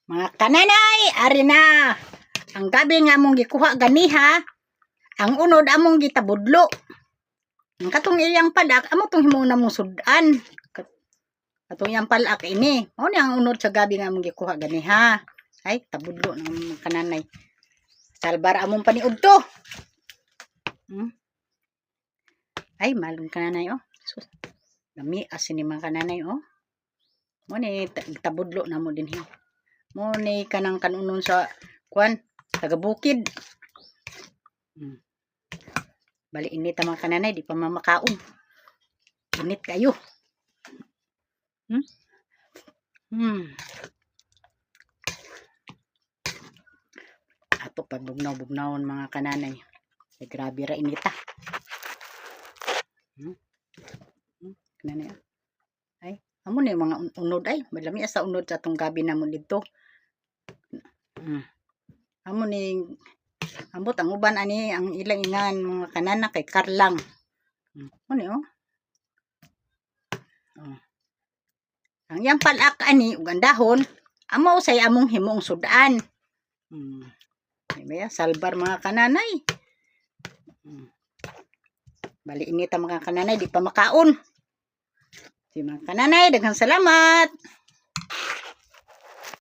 Mga kananay, ari na. Ang gabi nga among gikuha ganiha, ang unod among gitabudlo. Ang katong iyang palak, amo tong himong namong sudan. Katong iyang palak ini. Mao ni ang unod sa gabi nga among gikuha ganiha. Ay, tabudlo ng mga kananay. Salbar among paniud to. Ay, malong kananay oh. Sus. Lami asin ni mga kananay oh. Mo ni tabudlo na mo dinhi. Mo ni kanang kanunon sa kuan taga bukid. Bali init ang mga kananay, di pa mamakaon. Init kayo. Ato pag bugnaw-bugnawon mga kananay. Ay, grabe ra inita. Kananay. Ay, amo ni mga unod ay, malami sa unod sa atong gabi namon didto. Amo ni ambot ang uban ani ang ilang ingan mga kanana kay Karlang. Ano oh? Ang yang palak ani ug andahon, amo say among himong sudan. May salbar mga kananay. Bali init ang mga kananay, di pa makaon. Si mga kananay, daghang salamat.